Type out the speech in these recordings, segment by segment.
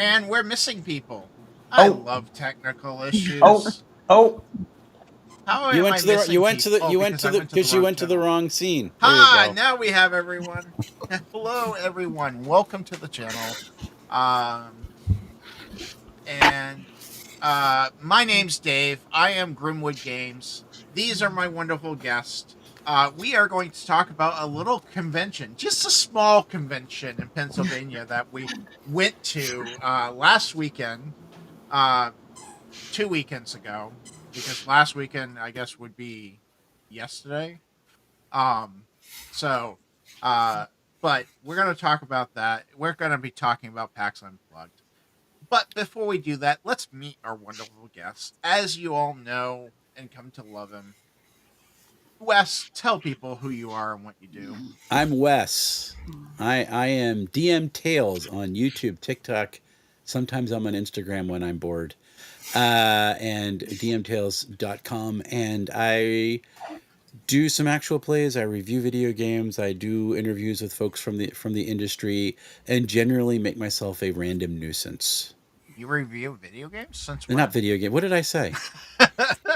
And we're missing people. I Oh. love technical Oh, issues. oh. How You am went I to the missing you went to the people? you went Because to I the went to the because you wrong went to the channel. wrong scene. There you Hi, go. now we have everyone. Hello, everyone. Welcome to the channel. And my name's Dave. I am Grimwood Games. These are my wonderful guests. We are going to talk about a little convention, just a small convention in Pennsylvania that we went to last weekend, 2 weekends ago, because last weekend I guess would be yesterday. Um, so, uh, but we're going to talk about that. We're going to be talking about PAX Unplugged. But before we do that, let's meet our wonderful guests. As you all know and come to love him, Wes, tell people who you are and what you do. I'm Wes. I am DMTales on YouTube, TikTok. Sometimes I'm on Instagram when I'm bored. And DMTales.com. And I do some actual plays. I review video games. I do interviews with folks from the industry, and generally make myself a random nuisance. You review video games since Not when? video game. What did I say?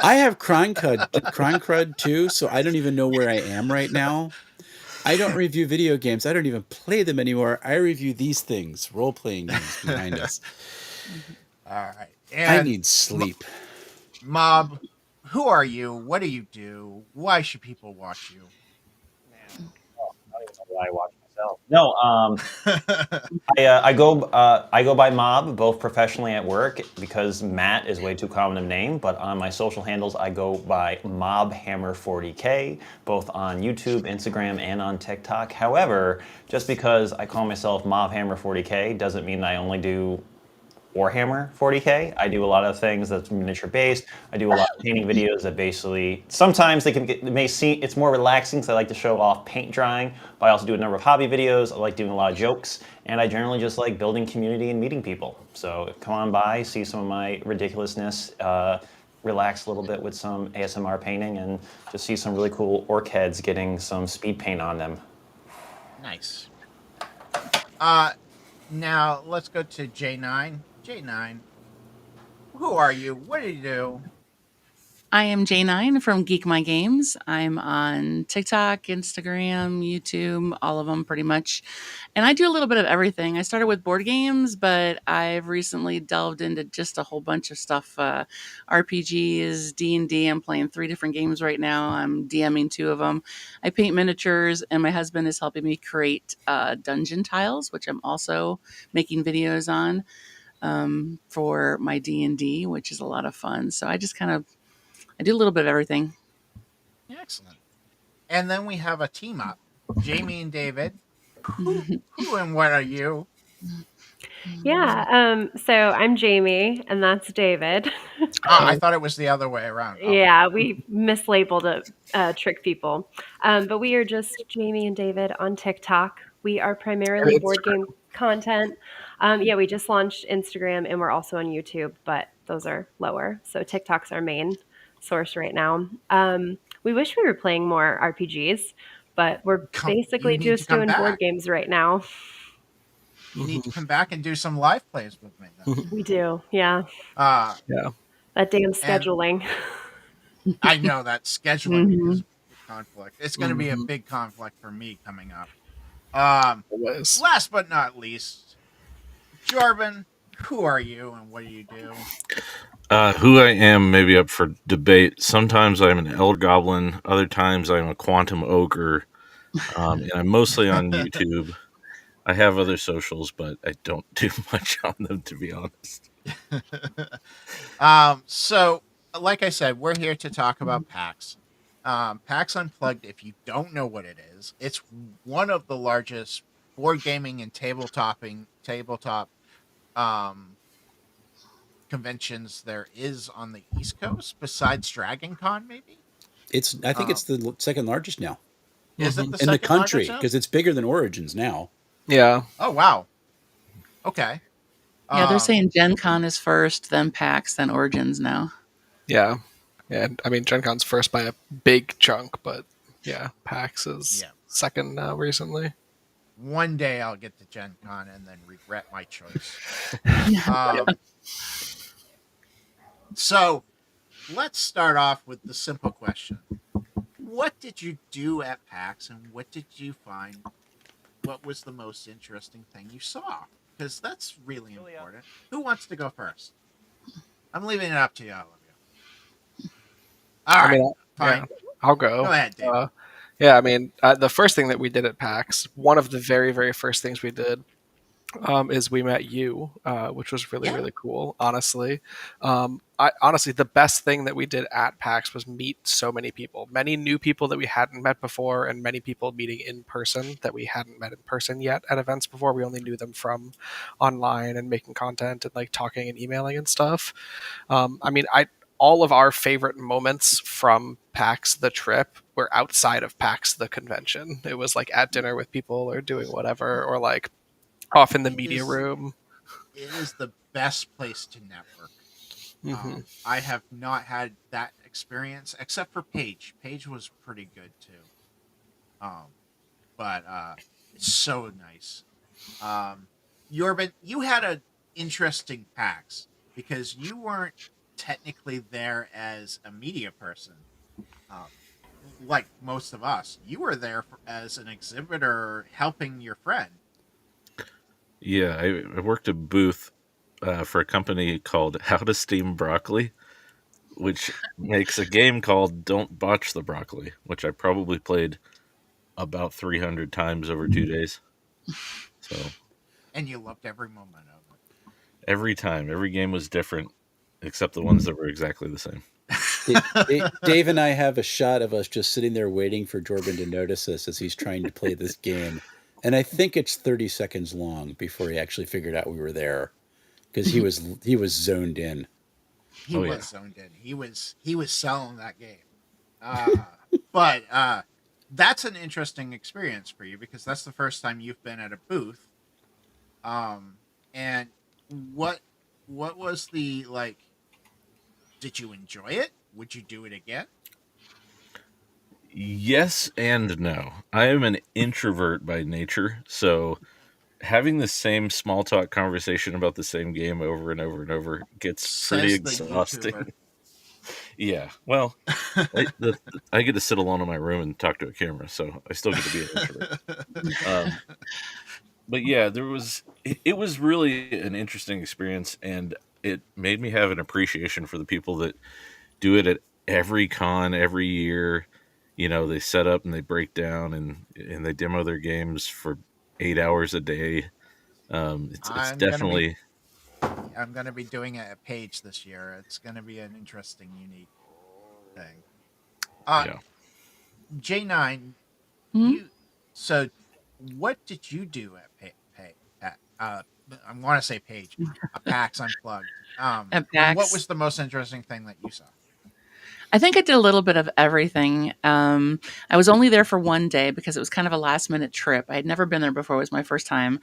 I have crime crud too, so I don't even know where I am right now. I don't review video games. I don't even play them anymore. I review these things, role-playing games behind us. All right. I And need sleep. Mob, who are you? What do you do? Why should people watch you? Man. Oh, I don't even know why I watch myself. No, I go by Mob, both professionally at work, because Matt is way too common of name. But on my social handles, I go by MobHammer40K, both on YouTube, Instagram, and on TikTok. However, just because I call myself MobHammer40K doesn't mean I only do Warhammer 40K. I do a lot of things that's miniature based. I do a lot of painting videos that basically sometimes it may seem it's more relaxing because I like to show off paint drying, but I also do a number of hobby videos. I like doing a lot of jokes, and I generally just like building community and meeting people. So come on by, see some of my ridiculousness, relax a little bit with some ASMR painting, and just see some really cool orc heads getting some speed paint on them. Nice. Now let's go to J9. J9, who are you? What do you do? I am J9 from GeekMyGames. I'm on TikTok, Instagram, YouTube, all of them pretty much. And I do a little bit of everything. I started with board games, but I've recently delved into just a whole bunch of stuff. RPGs, D&D. I'm playing 3 different games right now. I'm DMing 2 of them. I paint miniatures, and my husband is helping me create dungeon tiles, which I'm also making videos on for my D&D, which is a lot of fun. So I just I do a little bit of everything. Excellent. And then we have a team up, Jamie and David. Who and what are you? Yeah, so I'm Jamie, and that's David. I thought it was the other way around. Okay. Yeah, we mislabeled it, trick people. But we are just Jamie and David on TikTok. We are primarily board game content. Yeah, we just launched Instagram, and we're also on YouTube, but those are lower. So TikTok's our main source right now. We wish we were playing more RPGs, but we're basically just doing board games right now. You need to come back and do some live plays with me then. We do, yeah. Yeah. That damn scheduling. I know that scheduling is a conflict. It's going to be a big conflict for me coming up. Last but not least, Jorvin, who are you and what do you do? Who I am may be up for debate. Sometimes I'm an elder goblin. Other times I'm a quantum ogre. And I'm mostly on YouTube. I have other socials, but I don't do much on them, to be honest. So, like I said, we're here to talk about PAX. PAX Unplugged, if you don't know what it is, it's one of the largest board gaming and tabletop conventions there is on the East Coast, besides Dragon Con, maybe? I think it's the second largest now. Is it the in the country? largest now? Because it's bigger than Origins now. Yeah. Oh, wow. Okay. Yeah, they're saying Gen Con is first, then PAX, then Origins now. Yeah. Yeah. I mean, Gen Con's first by a big chunk, but yeah, PAX is second now recently. one day I'll get to Gen Con and then regret my choice. So let's start off with the simple question. What did you do at PAX and what did you find? What was the most interesting thing you saw? Because that's really important. Who wants to go first? I'm leaving it up to you, all of you. All right, fine. Yeah, I'll go. Go ahead, David. Yeah, I mean, the first thing that we did at PAX, one of the very, very first things we did, is we met you, which was really, really cool. Honestly, honestly, the best thing that we did at PAX was meet so many people, many new people that we hadn't met before, and many people meeting in person that we hadn't met in person yet at events before. We only knew them from online and making content and like talking and emailing and stuff. I mean, all of our favorite moments from PAX the trip were outside of PAX the convention. It was like at dinner with people or doing whatever, or like off in the media room. It is the best place to network. I have not had that experience except for Paige. Paige was pretty good too. But it's so nice. Yorban, you had an interesting PAX because you weren't technically there as a media person, like most of us. You were there as an exhibitor helping your friend. Yeah, I worked a booth for a company called How to Steam Broccoli, which makes a game called Don't Botch the Broccoli, which I probably played about 300 times over 2 days. So, and you loved every moment of it. Every time, every game was different, except the ones that were exactly the same. Dave and I have a shot of us just sitting there waiting for Jordan to notice us as he's trying to play this game. And I think it's 30 seconds long before he actually figured out we were there because he was zoned in. He was zoned in. He was selling that game. But that's an interesting experience for you because that's the first time you've been at a booth. And what was the like? Did you enjoy it? Would you do it again? Yes and no. I am an introvert by nature, so having the same small talk conversation about the same game over and over and over gets pretty exhausting. Yeah, well, I get to sit alone in my room and talk to a camera, so I still get to be an introvert. But yeah, it was really an interesting experience, and it made me have an appreciation for the people that do it at every con every year. You know, they set up and they break down and they demo their games for 8 hours a day. It's definitely. I'm going to be doing it at Page this year. It's going to be an interesting, unique thing. J9, so what did you do at I want to say Page, PAX Unplugged. At PAX. What was the most interesting thing that you saw? I think I did a little bit of everything. I was only there for one day because it was kind of a last minute trip. I had never been there before. It was my first time.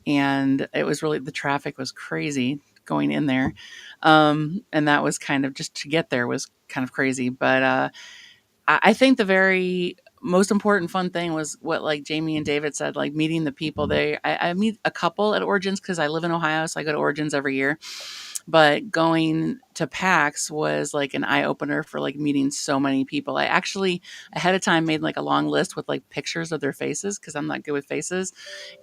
And it was really, the traffic was crazy going in there. And that was kind of, just to get there was kind of crazy. But I think the very most important fun thing was what like Jamie and David said, like meeting the people. I meet a couple at Origins because I live in Ohio, so I go to Origins every year. But going to PAX was like an eye opener for like meeting so many people. I actually ahead of time made like a long list with like pictures of their faces because I'm not good with faces,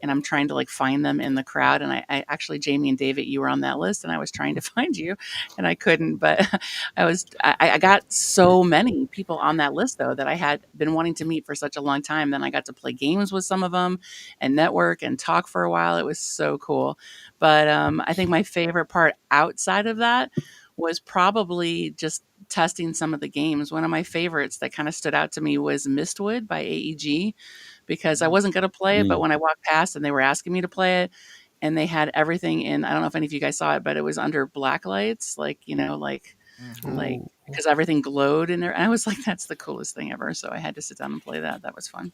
and I'm trying to like find them in the crowd. And I actually, Jamie and David, you were on that list, and I was trying to find you, and I couldn't. But I got so many people on that list though that I had been wanting to meet for such a long time. Then I got to play games with some of them and network and talk for a while. It was so cool. But I think my favorite part outside of that was probably just testing some of the games. One of my favorites that kind of stood out to me was Mistwood by AEG because I wasn't going to play it, but when I walked past and they were asking me to play it, and they had everything in, I don't know if any of you guys saw it, but it was under black lights, like, you know, like because everything glowed in there. And I was like, that's the coolest thing ever. So I had to sit down and play that. That was fun.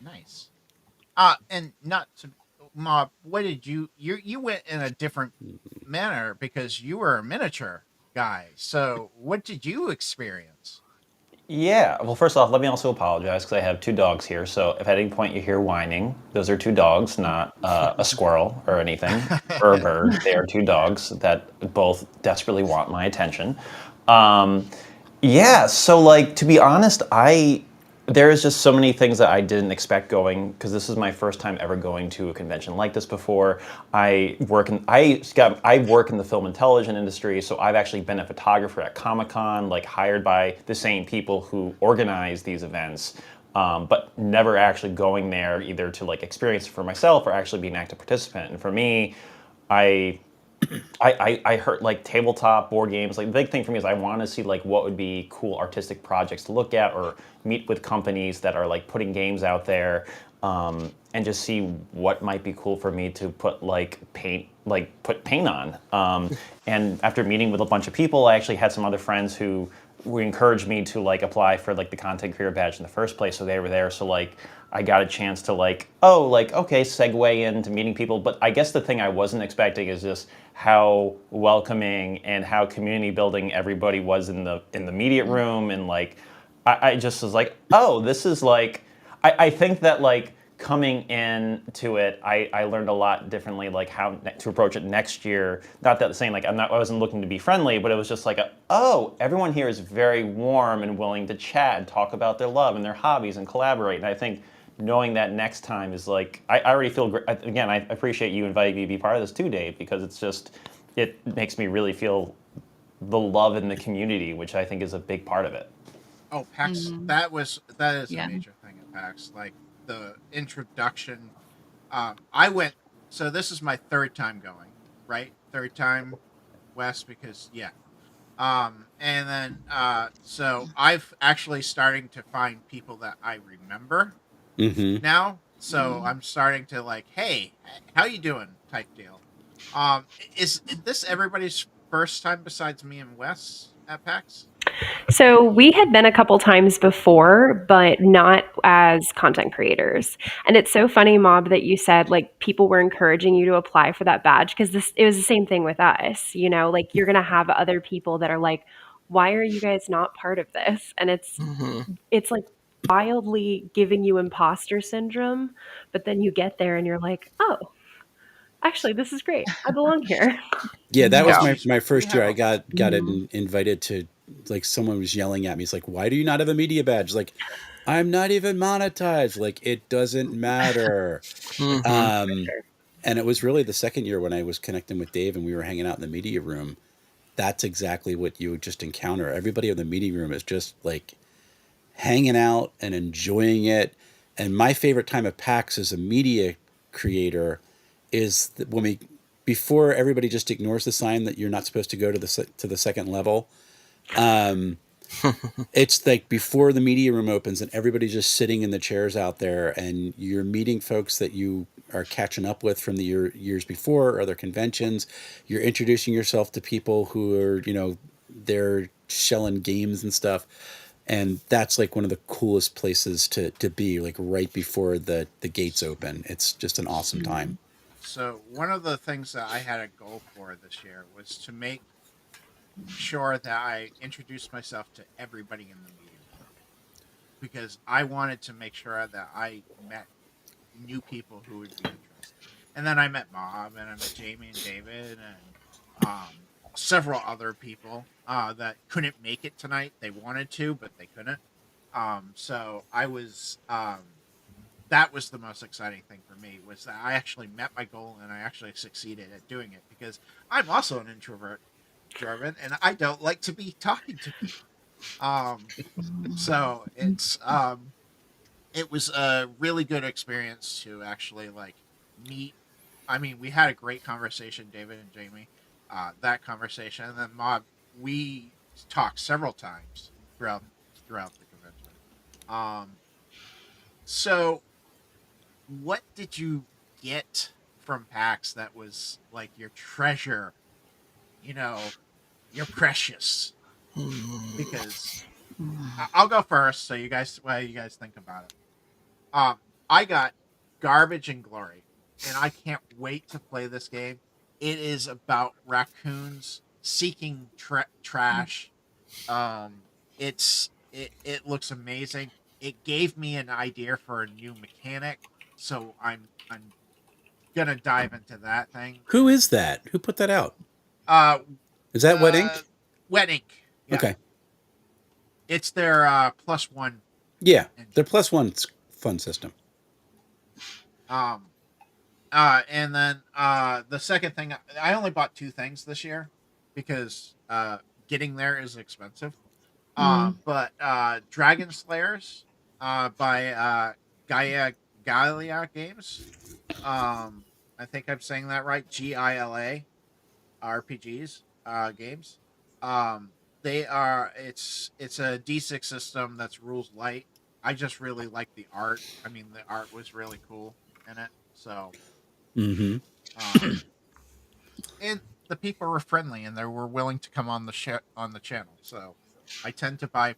Nice. And not to Mob, what did you went in a different manner because you were a miniature guy. So what did you experience? Yeah. Well, first off, let me also apologize because I have two dogs here. So if at any point you hear whining, those are two dogs, not a squirrel or anything or a bird. They are two dogs that both desperately want my attention. Um, yeah. So like to be honest, there's just so many things that I didn't expect going because this is my first time ever going to a convention like this before. I work in the film and television industry, so I've actually been a photographer at Comic-Con, like hired by the same people who organize these events. But never actually going there either to like experience it for myself or actually be an active participant. And for me, I I heard like tabletop board games. Like the big thing for me is I want to see like what would be cool artistic projects to look at or meet with companies that are like putting games out there, and just see what might be cool for me to put paint on. And after meeting with a bunch of people, I actually had some other friends who encouraged me to like apply for like the content creator badge in the first place. So they were there. So like I got a chance to okay, segue into meeting people. But I guess the thing I wasn't expecting is just how welcoming and how community building everybody was in the media room. And like I just was like, oh, this is like I think that like coming into it, I learned a lot differently, like how to approach it next year. Not that saying like I wasn't looking to be friendly, but it was just like, oh, everyone here is very warm and willing to chat and talk about their love and their hobbies and collaborate. And I think knowing that next time is like, I already feel great. Again, I appreciate you inviting me to be part of this too, Dave, because it makes me really feel the love in the community, which I think is a big part of it. Oh, PAX. Mhm. That is Yeah. a major thing at PAX. Like the introduction. I went. So this is my third time going. Right, third time west because yeah. And then so I've actually starting to find people that I remember Mm-hmm. now. So Mhm. I'm starting to like, hey, how you doing? Type deal. Is this everybody's first time besides me and Wes at PAX? So we had been a couple times before, but not as content creators. And it's so funny, Mob, that you said like people were encouraging you to apply for that badge because this it was the same thing with us. You know, like you're gonna have other people that are like, why are you guys not part of this? And Hmm. it's like wildly giving you imposter syndrome, but then you get there and you're like, oh, actually, this is great. I belong here. Yeah, that was Yeah. Oh, my we first year. have I a got Mhm. invited to, like, someone was yelling at me. It's like, why do you not have a media badge? Like, I'm not even monetized. Like, it doesn't matter. Hmm. Um, and it was really the second year when I was connecting with Dave and we were hanging out in the media room. That's exactly what you would just encounter. Everybody in the media room is just like hanging out and enjoying it. And my favorite time of PAX as a media creator is when we before everybody just ignores the sign that you're not supposed to go to the second level. Um, it's like before the media room opens and everybody's just sitting in the chairs out there, and you're meeting folks that you are catching up with from the years before or other conventions. You're introducing yourself to people who are, they're shelling games and stuff. And that's like one of the coolest places to be, like right before the gates open. It's just an awesome time. Mhm. So one of the things that I had a goal for this year was to make sure that I introduced myself to everybody in the media room because I wanted to make sure that I met new people who would be interested. And then I met Mob and I met Jamie and David and several other people that couldn't make it tonight. They wanted to, but they couldn't. So I was that was the most exciting thing for me was that I actually met my goal and I actually succeeded at doing it because I'm also an introvert, Jordan, and I don't like to be talking to people. Um, so it was a really good experience to actually like meet. I mean, we had a great conversation, David and Jamie. That conversation, and then Mob, we talked several times throughout the convention. Um, so what did you get from PAX that was like your treasure? You know, your precious. Because I'll go first, so you guys, while you guys think about it. I got Garbage and Glory, and I can't wait to play this game. It is about raccoons seeking trash. It's it looks amazing. It gave me an idea for a new mechanic, so I'm gonna dive into that thing. Who is that? Who put that out? Uh, Is that Wet Ink? Wet Ink. Yeah, Okay. it's their +1. Yeah, engine. their +1 fun system. And then the second thing, I only bought 2 things this year because getting there is expensive. But Dragon Slayers by Gaia Games. I think I'm saying that right. GILA RPGs games. They are it's a D6 system that's rules light. I just really like the art. I mean, the art was really cool in it. So, Mm-hmm. and the people were friendly and they were willing to come on the on the channel. So, I tend to buy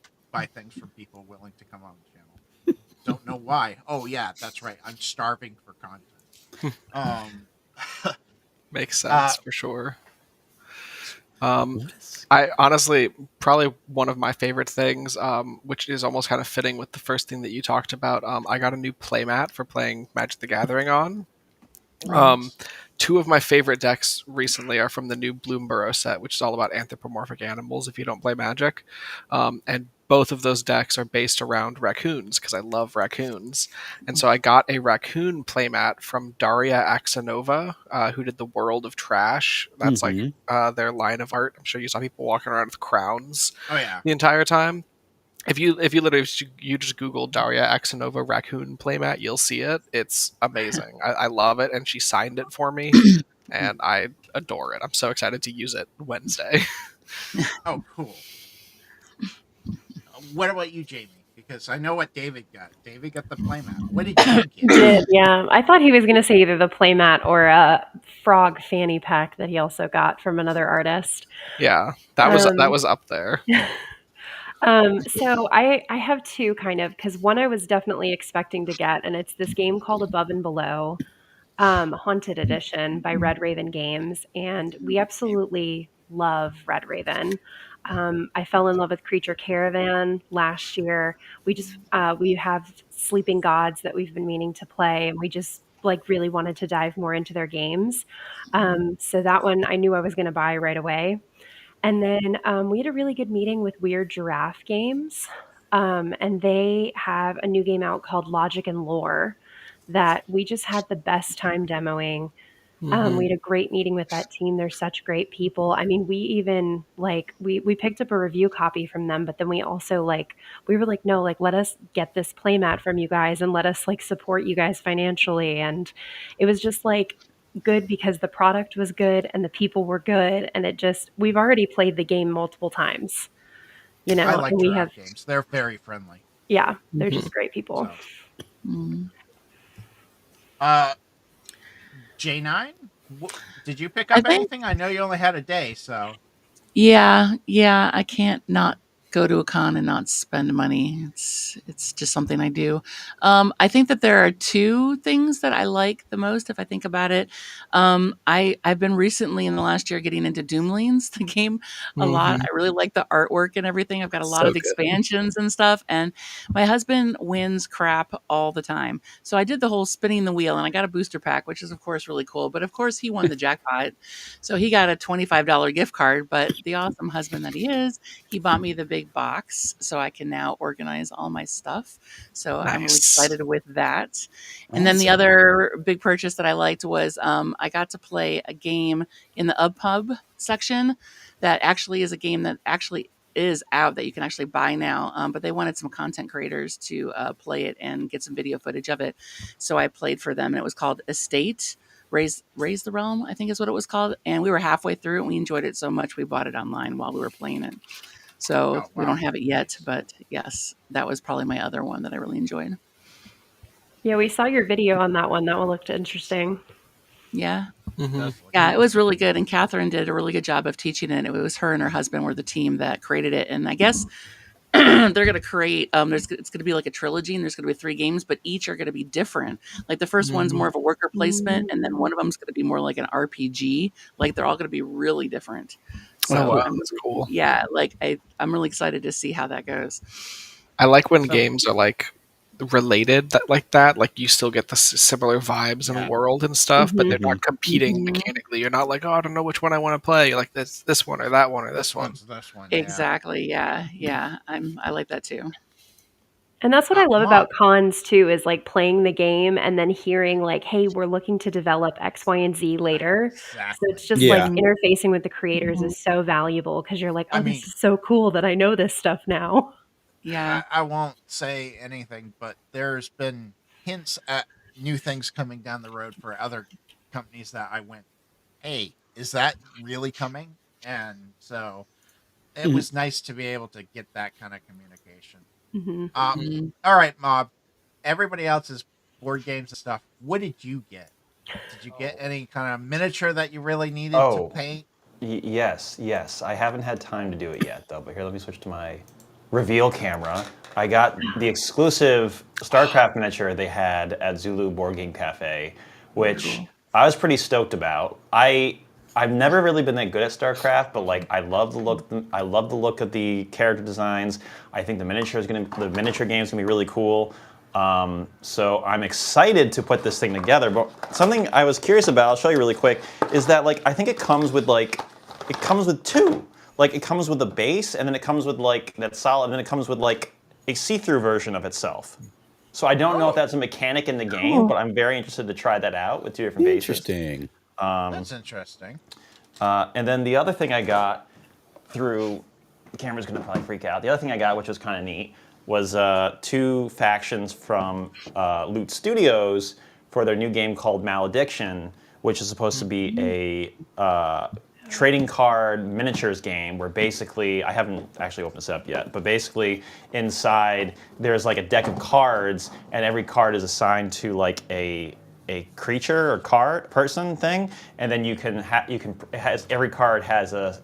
things from people willing to come on the channel. Don't know why. Oh yeah, that's right. I'm starving for content. Makes sense for sure. I honestly, probably one of my favorite things, which is almost kind of fitting with the first thing that you talked about. I got a new playmat for playing Magic the Gathering on. 2 of my favorite decks recently are from the new Bloomborough set, which is all about anthropomorphic animals if you don't play Magic. And both of those decks are based around raccoons because I love raccoons. And so I got a raccoon playmat from Daria Axanova, who did the World of Trash. That's like their line of art. I'm sure you saw people walking around with crowns the entire time. If you literally you just Google Daria Axanova raccoon playmat, you'll see it. It's amazing. I love it, and she signed it for me, and I adore it. I'm so excited to use it Wednesday. Oh, cool. What about you, Jamie? Because I know what David got. David got the playmat. What did you get? Yeah, I thought he was going to say either the playmat or a frog fanny pack that he also got from another artist. Yeah, that was up there. So I have 2 kind of, because one I was definitely expecting to get, and it's this game called Above and Below, Haunted Edition by Red Raven Games, and we absolutely love Red Raven. I fell in love with Creature Caravan last year. We have Sleeping Gods that we've been meaning to play, and we just like really wanted to dive more into their games. So that one I knew I was going to buy right away. And then we had a really good meeting with Weird Giraffe Games, and they have a new game out called Logic and Lore that we just had the best time demoing. We had a great meeting with that team. They're such great people. I mean, we even we picked up a review copy from them, but then we also we were like, no, let us get this playmat from you guys and let us support you guys financially. And it was just good because the product was good and the people were good, and we've already played the game multiple times. You know, I like and we Giraffe have Games. They're very friendly. Yeah, they're just great people. So. J9, did you pick up anything? I know you only had a day, so. Yeah, I can't not go to a con and not spend money. It's just something I do. I think that there are 2 things that I like the most if I think about it. I've been recently in the last year getting into Doomlings, the game, a lot. I really like the artwork and everything. I've got a lot of expansions and stuff, and my husband wins crap all the time. So I did the whole spinning the wheel, and I got a booster pack, which is of course really cool. But of course he won the jackpot, so he got a $25 gift card. But the awesome husband that he is, he bought me the big box so I can now organize all my stuff. So I'm really excited with that. And then the other big purchase that I liked was I got to play a game in the UpPub section that actually is a game that actually is out that you can actually buy now. But they wanted some content creators to play it and get some video footage of it. So I played for them, and it was called Estate. Raise the Realm, I think is what it was called. And we were halfway through it, and we enjoyed it so much we bought it online while we were playing it. So we don't have it yet, but yes, that was probably my other one that I really enjoyed. Yeah, we saw your video on that one. That one looked interesting. Yeah. Yeah, it was really good. And Catherine did a really good job of teaching it. It was her and her husband were the team that created it. And I guess they're going to create, it's going to be like a trilogy, and there's going to be 3 games, but each are going to be different. Like the first one's more of a worker placement, and then one of them is going to be more like an RPG. Like they're all going to be really different. So Oh, wow, I'm that's cool. yeah, like I'm really excited to see how that goes. I like when So- games are like related that. Like you still get the similar vibes Yeah. and world and stuff, but they're Mhm. not competing Mhm. mechanically. You're not like, oh, I don't know which one I want to play. You're like this one or that one or this one. one's this one. Yeah. Exactly. Yeah. I like that too. And that's what I love Mom. about cons too, is like playing the game and then hearing like, hey, we're looking to develop X, Y, and Z later. So Exactly. it's just Yeah. like interfacing with the creators is so valuable because you're like, oh, I mean- this is so cool that I know this stuff now. Yeah. I won't say anything, but there's been hints at new things coming down the road for other companies that I went, hey, is that really coming? And so it Mhm. was nice to be able to get that kind of communication. Hmm. Mhm. All right, Mob. Everybody else's board games and stuff. What did you get? Did you get any kind of miniature that you really needed Oh. to paint? Yes. I haven't had time to do it yet, though. But here, let me switch to my reveal camera. I got the exclusive StarCraft miniature they had at Zulu Board Game Cafe, which I was pretty stoked about. I've never really been that good at StarCraft, but like I love the look. I love the look of the character designs. I think the miniature game is gonna be really cool. So I'm excited to put this thing together. But something I was curious about, I'll show you really quick, is that like I think it comes with two. Like it comes with a base, and then it comes with like that solid, and then it comes with like a see-through version of itself. So I don't know if that's a mechanic in the game, Cool. but I'm very interested to try that out with two different bases. Interesting. That's interesting. And then the other thing I got through, the camera's gonna probably freak out. The other thing I got, which was kind of neat, was two factions from Loot Studios for their new game called Malediction, which is supposed to be a trading card miniatures game where basically, I haven't actually opened this up yet, but basically inside there's like a deck of cards, and every card is assigned to like a creature or person thing, and then every card has a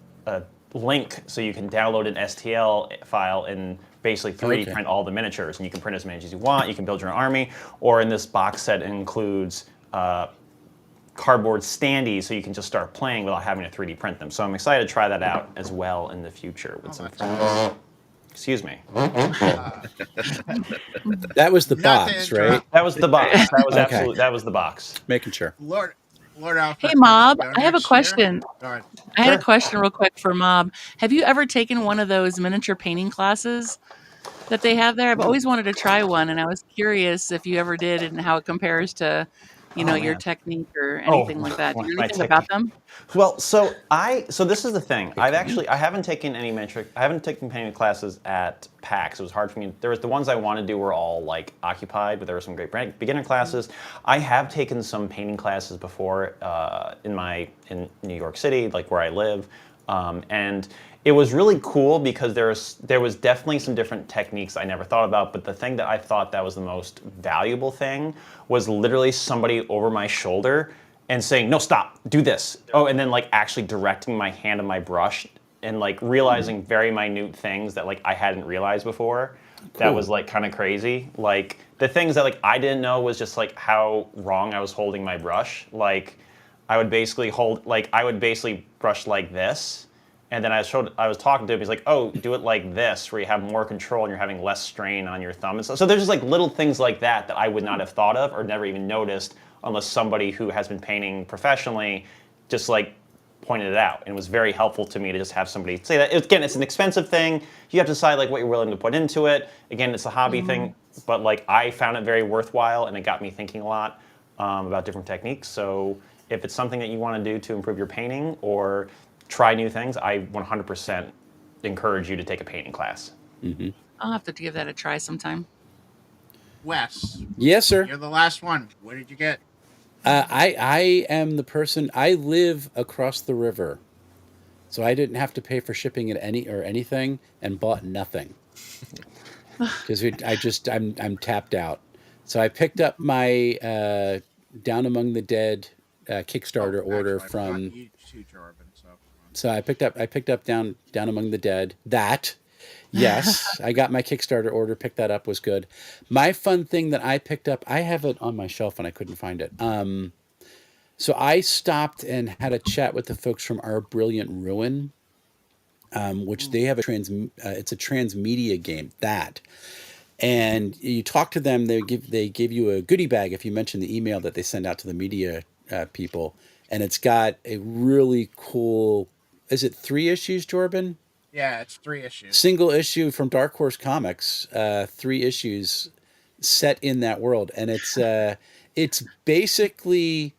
link, so you can download an STL file and basically 3D Okay. print all the miniatures, and you can print as many as you want. You can build your own army, or in this box set it includes cardboard standees, so you can just start playing without having to 3D print them. So I'm excited to try that out as well in the future with some friends. Excuse me. That was the Not to box, interrupt. right? That was the box. That was Okay. absolutely that was the box. Making sure. Lord Alfred. Hey, Mob, go I have a next year. question. Go ahead. I had Sure. a question real quick for Mob. Have you ever taken one of those miniature painting classes that they have there? I've always wanted to try one, and I was curious if you ever did and how it compares to, Oh, your man. technique or anything like that. Do you know my anything about technique. them? Well, so this is the thing. I haven't taken painting classes at PAX. It was hard for me. There was the ones I wanted to do were all like occupied, but there were some great beginner classes. I have taken some painting classes before in New York City, like where I live, and it was really cool because there was definitely some different techniques I never thought about. But the thing that I thought that was the most valuable thing was literally somebody over my shoulder and saying, no, stop, do this. Oh, and then like actually directing my hand and my brush and like realizing very minute things that like I hadn't realized before. That was like kind of crazy. Like the things that like I didn't know was just like how wrong I was holding my brush. Like I would basically brush like this. And then I was talking to him. He's like, "Oh, do it like this, where you have more control and you're having less strain on your thumb." And so there's just like little things like that I would not have thought of or never even noticed unless somebody who has been painting professionally just like pointed it out. And it was very helpful to me to just have somebody say that. Again, it's an expensive thing. You have to decide like what you're willing to put into it. Again, it's a hobby thing, but like I found it very worthwhile, and it got me thinking a lot about different techniques. So if it's something that you want to do to improve your painting or try new things, I 100% encourage you to take a painting class. Mm-hmm. I'll have to give that a try sometime. Wes, Yes, sir. you're the last one. What did you get? I am the person. I live across the river, so I didn't have to pay for shipping at anything, and bought nothing because I'm tapped out. So I picked up my Down Among the Dead Kickstarter order Actually, I forgot from. you two, Jordan, so. So I picked up Down Among the Dead. That, yes, I got my Kickstarter order. Picked that up, was good. My fun thing that I picked up, I have it on my shelf and I couldn't find it. So I stopped and had a chat with the folks from Our Brilliant Ruin, which they have it's a transmedia game and you talk to them. They give you a goodie bag if you mention the email that they send out to the media people, and it's got a really cool. Is it 3 issues, Jordan? Yeah, it's 3 issues. Single issue from Dark Horse Comics, 3 issues set in that world, and it's basically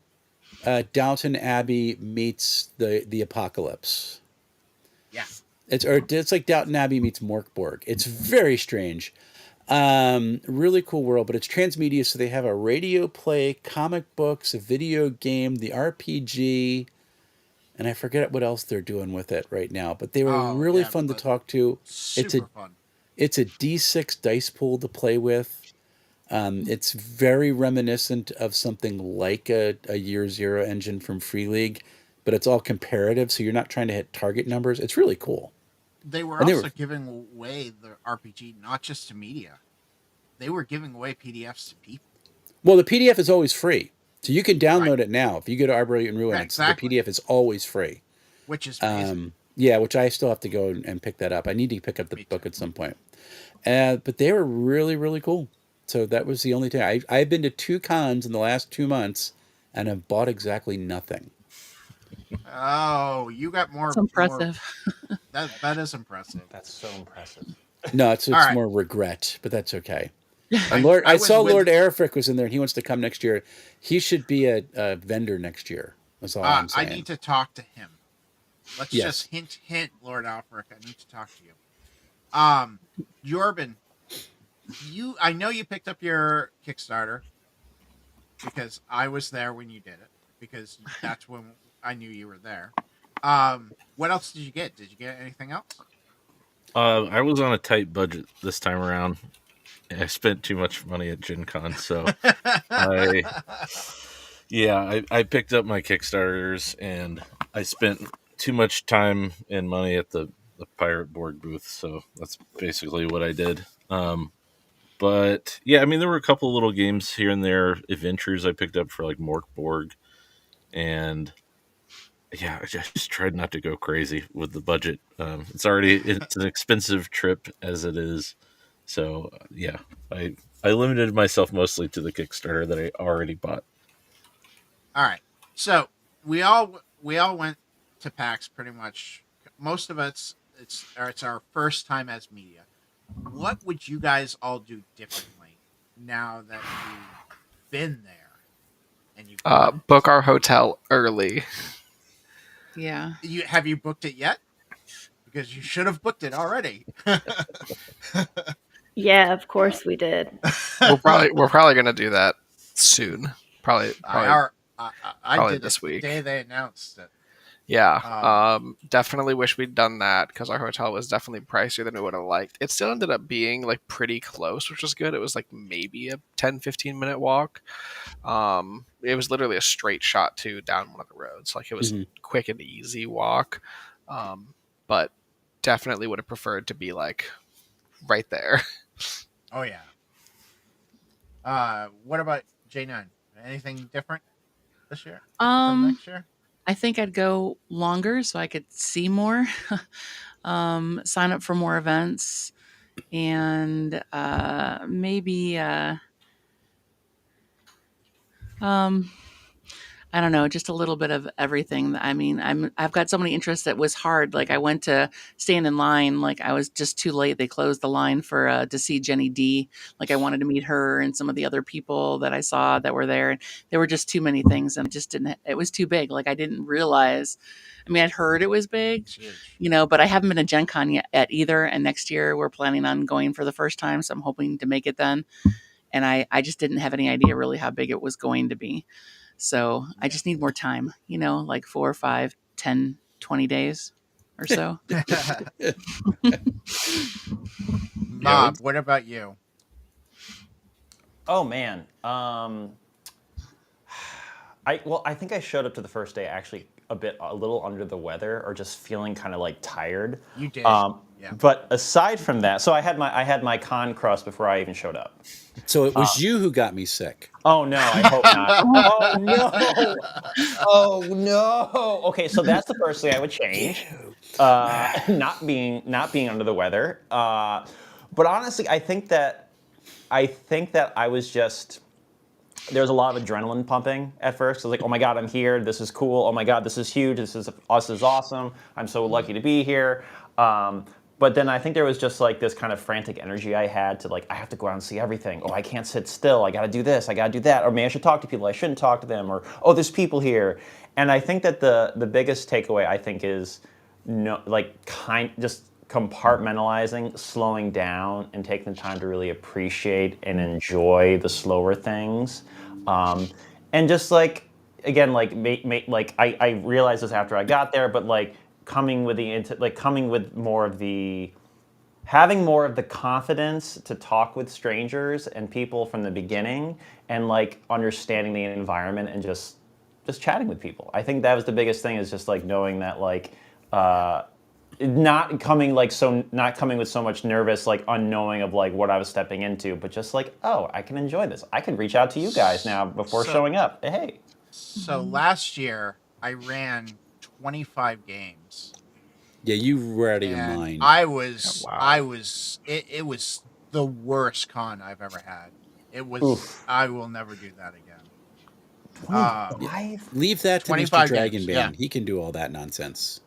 Downton Abbey meets the apocalypse. Yeah, It's like Downton Abbey meets Morkborg. It's very strange. Really cool world, but it's transmedia, so they have a radio play, comic books, a video game, the RPG, and I forget what else they're doing with it right now. But they were really fun to talk to. Super fun. It's a D6 dice pool to play with. It's very reminiscent of something like a Year Zero engine from Free League, but it's all comparative, so you're not trying to hit target numbers. It's really cool. They were also giving away the RPG not just to media. They were giving away PDFs to people. Well, the PDF is always free, so you can download it now. If you go to Arboretum Ruin, exactly. the PDF is always free. Which is amazing. Yeah, which I still have to go and pick that up. I need to pick up the book at some point. But they were really, really cool. So that was the only thing. I've been to 2 cons in the last 2 months, and have bought exactly nothing. Oh, you got more. That's impressive. That is impressive. That's so impressive. No, it's right. more regret, but that's okay. And I saw Lord Erifric was in there, and he wants to come next year. He should be a vendor next year. That's all I'm saying. I need to talk to him. Let's just hint, Lord Alfric. I need to talk to you. Jorben, I know you picked up your Kickstarter because I was there when you did it, because that's when I knew you were there. What else did you get? Did you get anything else? I was on a tight budget this time around. I spent too much money at Gen Con, so I picked up my Kickstarters, and I spent too much time and money at the Pirate Board booth, so that's basically what I did. But yeah, I mean, there were a couple little games here and there, adventures I picked up for like Morkborg, and yeah, I just tried not to go crazy with the budget. It's an expensive trip as it is. So yeah, I limited myself mostly to the Kickstarter that I already bought. All right. So we all went to PAX pretty much. Most of it's our first time as media. What would you guys all do differently now that you've been there? And you book our hotel early. Yeah. Have you booked it yet? Because you should have booked it already. Yeah, of course we did. We're probably gonna do that soon. Probably I did this week. The day they announced it. Yeah, definitely wish we'd done that, because our hotel was definitely pricier than we would have liked. It still ended up being like pretty close, which was good. It was like maybe a 10-15 minute walk. It was literally a straight shot down one of the roads. Like, it was quick and easy walk. But definitely would have preferred to be like right there. Oh yeah. What about J9? Anything different this year? From next year? I think I'd go longer so I could see more, sign up for more events, and maybe I don't know, just a little bit of everything. I mean, I've got so many interests that was hard. Like, I went to stand in line, like I was just too late. They closed the line for to see Jenny D. Like, I wanted to meet her and some of the other people that I saw that were there. And there were just too many things, and it was too big. Like, I didn't realize. I mean, I'd heard it was big, but I haven't been to Gen Con yet either. And next year we're planning on going for the first time, so I'm hoping to make it then. And I just didn't have any idea really how big it was going to be. So I just need more time, like 4 or 5, 10, 20 days or so. Bob, what about you? Oh man. I think I showed up to the first day actually a little under the weather, or just feeling kind of like tired. You did. Yeah. But aside from that, so I had my con crust before I even showed up. So it was you who got me sick. Oh no, I hope not. Oh no. Oh no. Okay, so that's the first thing I would change. not being under the weather. But honestly, I think that I was just, there was a lot of adrenaline pumping at first. I was like, oh my God, I'm here. This is cool. Oh my God, this is huge. This is awesome. I'm so lucky to be here. But then I think there was just like this kind of frantic energy I had to like, I have to go out and see everything. Oh, I can't sit still. I got to do this. I got to do that. Or maybe I should talk to people. I shouldn't talk to them. Or, oh, there's people here. And I think that the biggest takeaway I think is just compartmentalizing, slowing down, and taking the time to really appreciate and enjoy the slower things. And just like, again, like I realized this after I got there, but like coming with more of the, having more of the confidence to talk with strangers and people from the beginning, and like understanding the environment and just chatting with people. I think that was the biggest thing, is just like knowing that like not coming with so much nervous like unknowing of like what I was stepping into, but just like, oh, I can enjoy this. I can reach out to you guys now before showing up. Hey. So last year I ran 25 games. Yeah, you were out of your And mind. it was the worst con I've ever had. It was. Oof. I will never do that again. 25? Leave that to Mr. 25 Dragon games, Band. yeah. He can do all that nonsense.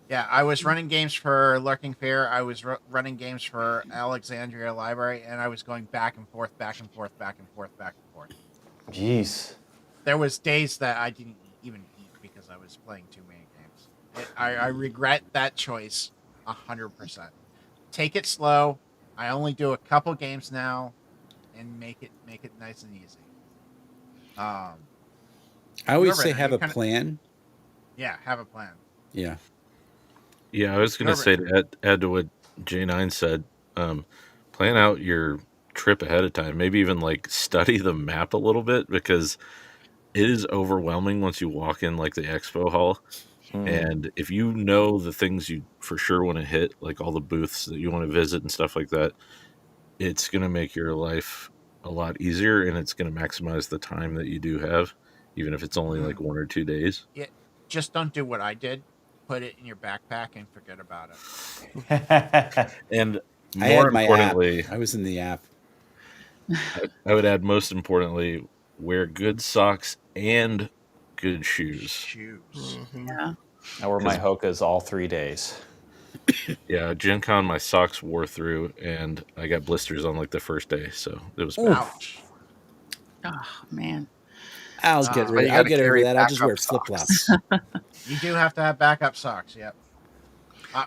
Yeah, I was running games for Lurking Fear. I was running games for Alexandria Library, and I was going back and forth, back and forth, back and forth, back and forth. Jeez. There was days that I didn't even eat because I was playing too many games. I regret that choice 100%. Take it slow. I only do a couple games now, and make it nice and easy. I always say Norbert, have you a plan. Yeah, have a plan. Yeah. Yeah, I was going to say to add to what J9 said, plan out your trip ahead of time. Maybe even like study the map a little bit, because it is overwhelming once you walk in like the expo hall. And if you know the things you for sure want to hit, like all the booths that you want to visit and stuff like that, it's going to make your life a lot easier, and it's going to maximize the time that you do have, even if it's only like 1 or 2 days. Yeah, just don't do what I did. Put it in your backpack and forget about it. And I had more my importantly, app. I was in the app. I would add, most importantly, wear good socks and good shoes. Shoes. Yeah. I wore my Hokas all 3 days. Yeah, Gen Con, my socks wore through, and I got blisters on like the first day, so it was bad. Ouch. Oh man. I'll get But you I'll gotta get over carry that. I'll just backup wear flip socks. flops. You do have to have backup socks. Yep.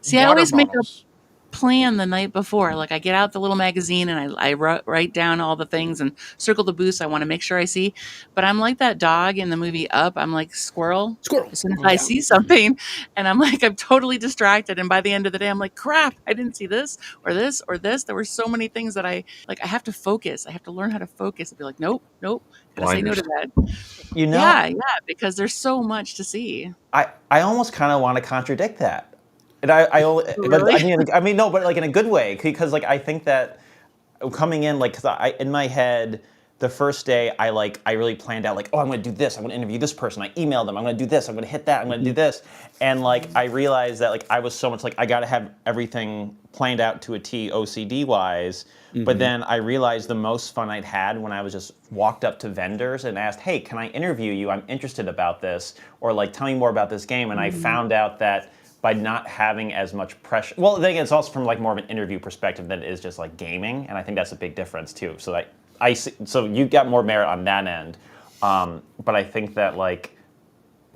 See, I water always make a bottles. plan the night before. Like I get out the little magazine and I write down all the things and circle the booths I want to make sure I see. But I'm like that dog in the movie Up. I'm like squirrel. Squirrel. As soon as I see something, and I'm like, I'm totally distracted. And by the end of the day, I'm like, crap, I didn't see this or this or this. There were so many things that I have to focus. I have to learn how to focus and be like, nope. Gotta say no to that. You know, Yeah, because there's so much to see. I almost kind of want to contradict that. And I only, but Really? I mean, no, but like in a good way, because like I think that coming in, like, 'cause in my head, the first day I really planned out like, oh, I'm going to do this, I'm going to interview this person, I emailed them, I'm going to do this, I'm going to hit that, I'm going to do this, and like I realized that like I was so much like I got to have everything planned out to a T OCD wise. But then I realized the most fun I'd had when I was just walked up to vendors and asked, hey, can I interview you? I'm interested about this, or like tell me more about this game. And I found out that by not having as much pressure, well, then again, it's also from like more of an interview perspective than it is just like gaming, and I think that's a big difference too. So like so you got more merit on that end, but I think that like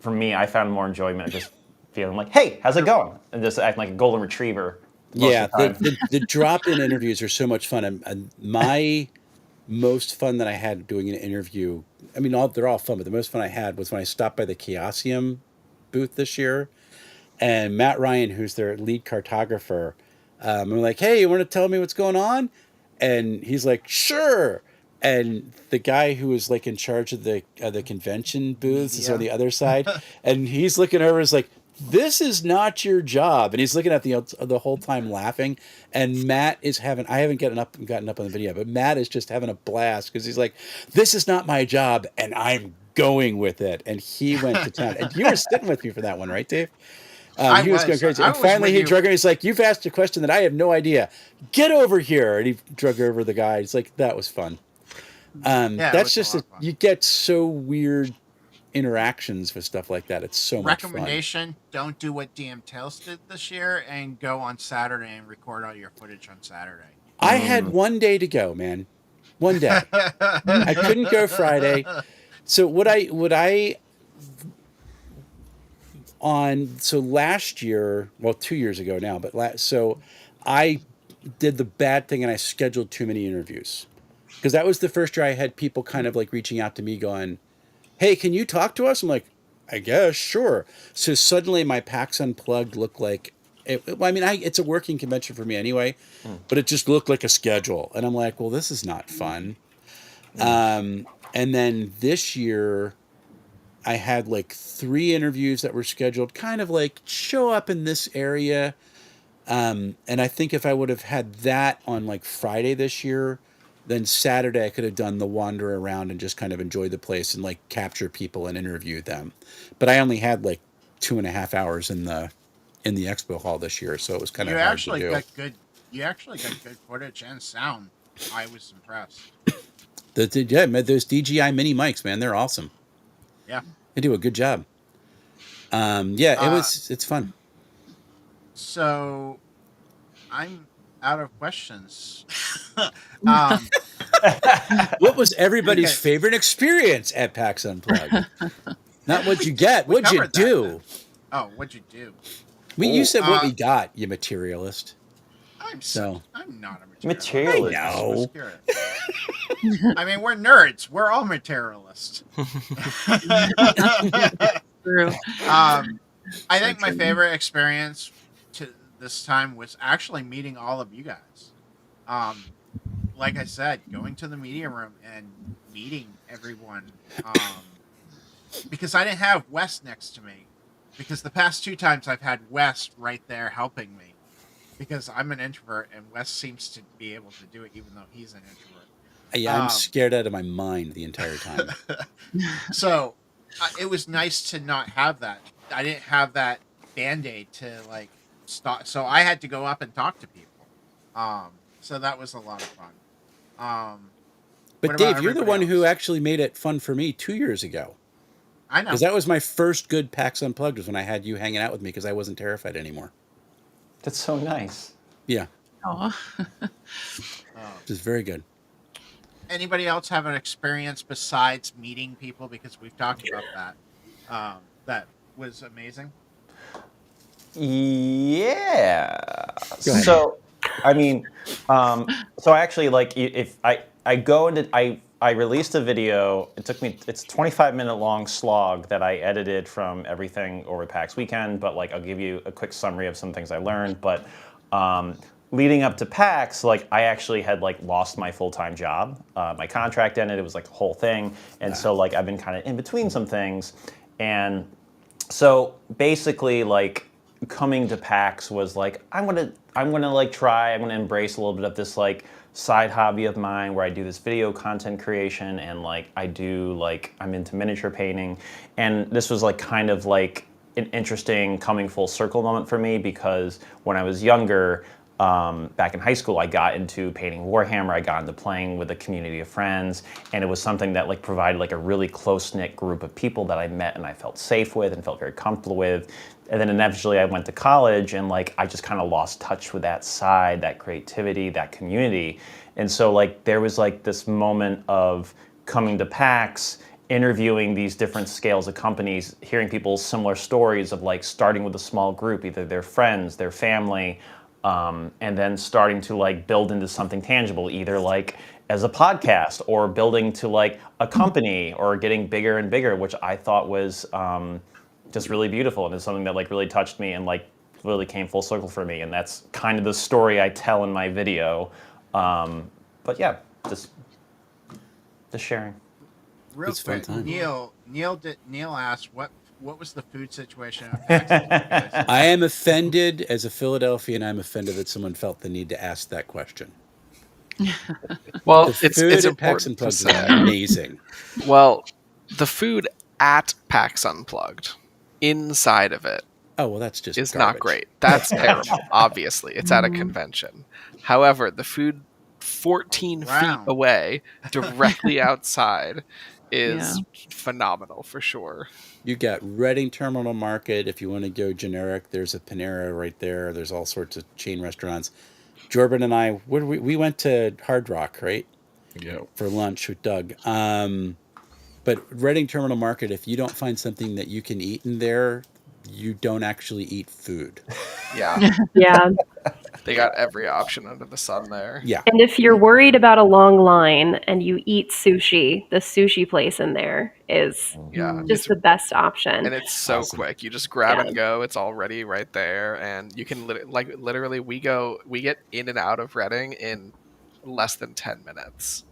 for me, I found more enjoyment just feeling like, hey, how's it going, and just acting like a golden retriever. Yeah, the drop-in interviews are so much fun. And my most fun that I had doing an interview, I mean, they're all fun, but the most fun I had was when I stopped by the Chaosium booth this year. And Matt Ryan, who's their lead cartographer, I'm like, hey, you want to tell me what's going on? And he's like, sure. And the guy who was like in charge of the convention booths is on the other side. And he's looking over, is like, this is not your job. And he's looking at the whole time laughing. And Matt is I haven't gotten up on the video, but Matt is just having a blast because he's like, this is not my job, and I'm going with it. And he went to town. And you were sitting with me for that one, right, Dave? He was going crazy. I And was finally with he you. drug her. He's like, "You've asked a question that I have no idea. Get over here." And he drug over the guy. It's like, that was fun. Yeah, it That's was just a lot of fun. you get so weird interactions with stuff like that. It's so much fun. Recommendation: don't do what DMTales did this year and go on Saturday and record all your footage on Saturday. I had one day to go, man. One day. I couldn't go Friday. So last year, well, 2 years ago now, but so I did the bad thing and I scheduled too many interviews, because that was the first year I had people kind of like reaching out to me going, "Hey, can you talk to us?" I'm like, "I guess, sure." So suddenly my PAX Unplugged looked like it's a working convention for me anyway, but it just looked like a schedule. And I'm like, well, this is not fun. And then this year I had like 3 interviews that were scheduled, kind of like show up in this area. And I think if I would have had that on like Friday this year, then Saturday I could have done the wander around and just kind of enjoy the place and like capture people and interview them. But I only had like 2.5 hours in the expo hall this year, so it was kind of hard to do. You actually got good footage and sound. I was impressed. Those DJI mini mics, man, they're awesome. Yeah, they do a good job. It's fun. So I'm out of questions. What was everybody's favorite experience at PAX Unplugged? Not what you get. What'd you do? What'd you do? You said what we got, you materialist. I'm not a materialist. I know. I mean, we're nerds. We're all materialists. True. I think my favorite experience to this time was actually meeting all of you guys. Like I said, going to the media room and meeting everyone. Because I didn't have Wes next to me. Because the past 2 times I've had Wes right there helping me. Because I'm an introvert and Wes seems to be able to do it even though he's an introvert. Yeah, I'm scared out of my mind the entire time. So it was nice to not have that. I didn't have that Band-Aid to like stop. So I had to go up and talk to people. So that was a lot of fun. But Dave, you're the one who actually made it fun for me 2 years ago. I know. Because that was my first good PAX Unplugged, was when I had you hanging out with me because I wasn't terrified anymore. That's so nice. Yeah. Aw. It was very good. Anybody else have an experience besides meeting people? Because we've talked about that. That was amazing. Yeah. So, I mean, so actually, like, if I go into I released a video. It's a 25-minute long slog that I edited from everything over PAX weekend. But like, I'll give you a quick summary of some things I learned. But leading up to PAX, like, I actually had like lost my full-time job. My contract ended. It was like a whole thing. And so like, I've been kind of in between some things. And so basically, like, coming to PAX was like, I'm gonna embrace a little bit of this like side hobby of mine where I do this video content creation and like I'm into miniature painting. And this was like kind of like an interesting coming full circle moment for me, because when I was younger, back in high school, I got into painting Warhammer. I got into playing with a community of friends, and it was something that like provided like a really close-knit group of people that I met and I felt safe with and felt very comfortable with. And then eventually I went to college and like I just kind of lost touch with that side, that creativity, that community. And so like there was like this moment of coming to PAX, interviewing these different scales of companies, hearing people's similar stories of like starting with a small group, either their friends, their family, and then starting to like build into something tangible, either like as a podcast or building to like a company or getting bigger and bigger, which I thought was just really beautiful. And it's something that like really touched me and like really came full circle for me. And that's kind of the story I tell in my video. But yeah, just sharing. Real It's fun quick, time. Neil asked what was the food situation at PAX? I am offended as a Philadelphian. I'm offended that someone felt the need to ask that question. Well, The it's food at PAX important to Unplugged is say. amazing. Well, the food at PAX Unplugged, inside of it, Oh, well, that's just is garbage. not great. That's terrible. Obviously, it's at a convention. However, the food 14 feet Wow. away, directly outside, is Yeah. phenomenal for sure. You got Reading Terminal Market. If you want to go generic, there's a Panera right there. There's all sorts of chain restaurants. Jordan and I, we went to Hard Rock, right? Yeah. For lunch with Doug. But Reading Terminal Market, if you don't find something that you can eat in there, you don't actually eat food. Yeah, Yeah. they got every option under the sun there. Yeah. And if you're worried about a long line and you eat sushi, the sushi place in there is Yeah, just the best option. and it's so Awesome. quick. You just grab Yeah. and go. It's already right there, and you can literally we get in and out of Reading in less than 10 minutes.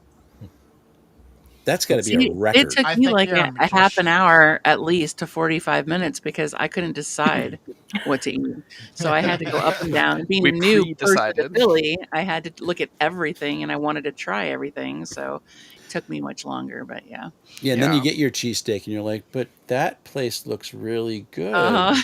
That's got to be See, a record. it took I me think like you're a a half an magician. hour at least to 45 minutes because I couldn't decide what to eat. So I had to go up and down. Being We new person to pre-decided. Philly, I had to look at everything and I wanted to try everything. So it took me much longer, but yeah. Yeah, and then you Yeah. get your cheesesteak and you're like, but that place looks really good. Uh-huh.